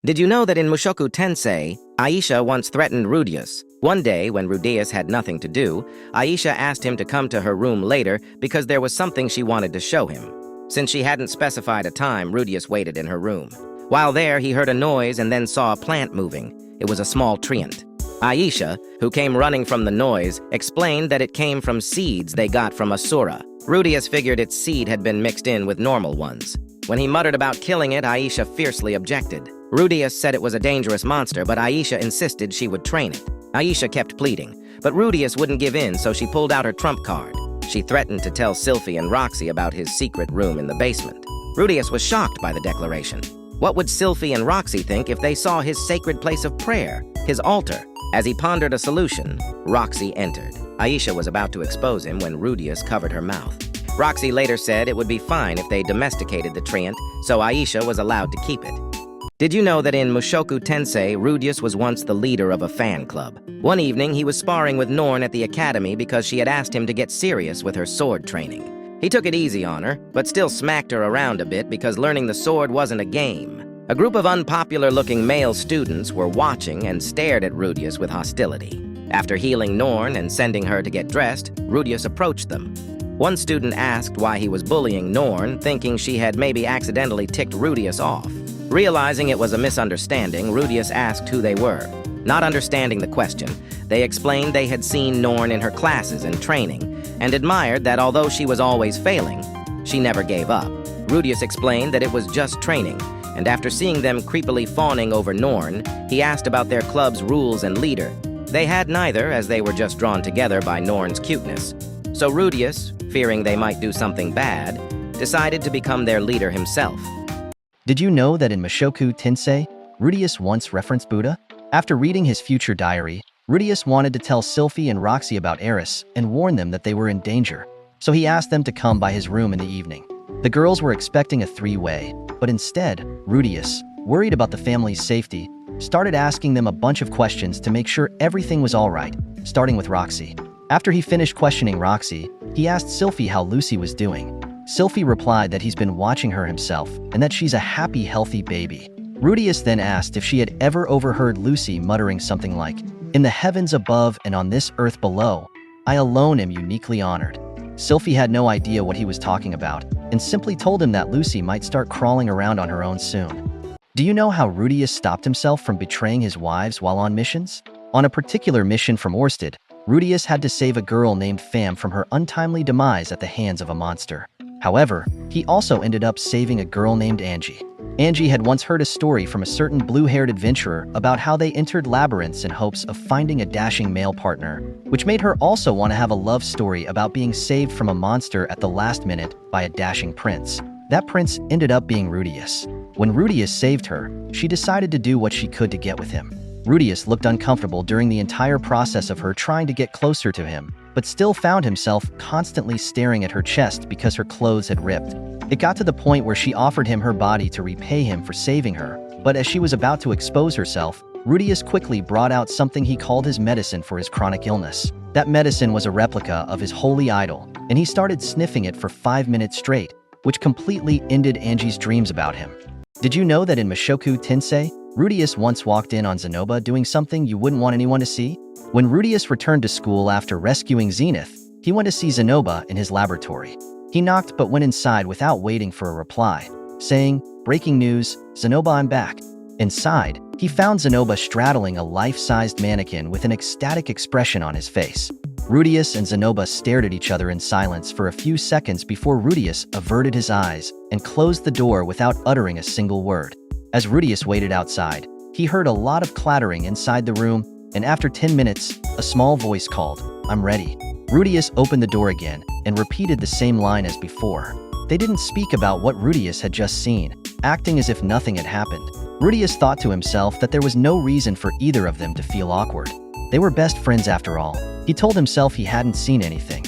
Did you know that in Mushoku Tensei, Aisha once threatened Rudys? One day, when Rudys had nothing to do, Aisha asked him to come to her room later because there was something she wanted to show him. Since she hadn't specified a time, Rudys waited in her room. While there, he heard a noise and then saw a plant moving. It was a small treant. Aisha, who came running from the noise, explained that it came from seeds they got from Asura. Rudys figured its seed had been mixed in with normal ones. When he muttered about killing it, Aisha fiercely objected. Rudys said it was a dangerous monster, but Aisha insisted she would train it. Aisha kept pleading, but Rudys wouldn't give in, so she pulled out her trump card. She threatened to tell Sylphie and Roxy about his secret room in the basement. Rudys was shocked by the declaration. What would Sylphie and Roxy think if they saw his sacred place of prayer, his altar? As he pondered a solution, Roxy entered. Aisha was about to expose him when Rudys covered her mouth. Roxy later said it would be fine if they domesticated the treant, so Aisha was allowed to keep it. Did you know that in Mushoku Tensei, Rudys was once the leader of a fan club? One evening, he was sparring with Norn at the academy because she had asked him to get serious with her sword training. He took it easy on her, but still smacked her around a bit because learning the sword wasn't a game. A group of unpopular-looking male students were watching and stared at Rudys with hostility. After healing Norn and sending her to get dressed, Rudys approached them. One student asked why he was bullying Norn, thinking she had maybe accidentally ticked Rudys off. Realizing it was a misunderstanding, Rudys asked who they were. Not understanding the question, they explained they had seen Norn in her classes and training, and admired that although she was always failing, she never gave up. Rudys explained that it was just training, and after seeing them creepily fawning over Norn, he asked about their club's rules and leader. They had neither, as they were just drawn together by Norn's cuteness. So Rudys, fearing they might do something bad, decided to become their leader himself. Did you know that in Mushoku Tensei, Rudys once referenced Buddha? After reading his future diary, Rudys wanted to tell Sylphie and Roxy about Eris and warn them that they were in danger, so he asked them to come by his room in the evening. The girls were expecting a three-way, but instead, Rudys, worried about the family's safety, started asking them a bunch of questions to make sure everything was all right, starting with Roxy. After he finished questioning Roxy, he asked Sylphie how Lucy was doing. Sylphie replied that he's been watching her himself and that she's a happy, healthy baby. Rudys then asked if she had ever overheard Lucy muttering something like, "In the heavens above and on this earth below, I alone am uniquely honored." Sylphie had no idea what he was talking about and simply told him that Lucy might start crawling around on her own soon. Do you know how Rudys stopped himself from betraying his wives while on missions? On a particular mission from Orsted, Rudys had to save a girl named Fam from her untimely demise at the hands of a monster. However, he also ended up saving a girl named Angie. Angie had once heard a story from a certain blue-haired adventurer about how they entered labyrinths in hopes of finding a dashing male partner, which made her also want to have a love story about being saved from a monster at the last minute by a dashing prince. That prince ended up being Rudys. When Rudys saved her, she decided to do what she could to get with him. Rudys looked uncomfortable during the entire process of her trying to get closer to him, but still found himself constantly staring at her chest because her clothes had ripped. It got to the point where she offered him her body to repay him for saving her, but as she was about to expose herself, Rudys quickly brought out something he called his medicine for his chronic illness. That medicine was a replica of his holy idol, and he started sniffing it for 5 minutes straight, which completely ended Angie's dreams about him. Did you know that in Mushoku Tensei, Rudys once walked in on Zenoba doing something you wouldn't want anyone to see? When Rudys returned to school after rescuing Zenith, he went to see Zenoba in his laboratory. He knocked but went inside without waiting for a reply, saying, "Breaking news, Zenoba, I'm back." Inside, he found Zenoba straddling a life-sized mannequin with an ecstatic expression on his face. Rudys and Zenoba stared at each other in silence for a few seconds before Rudys averted his eyes and closed the door without uttering a single word. As Rudys waited outside, he heard a lot of clattering inside the room, and after 10 minutes, a small voice called, "I'm ready." Rudys opened the door again and repeated the same line as before. They didn't speak about what Rudys had just seen, acting as if nothing had happened. Rudys thought to himself that there was no reason for either of them to feel awkward. They were best friends after all. He told himself he hadn't seen anything.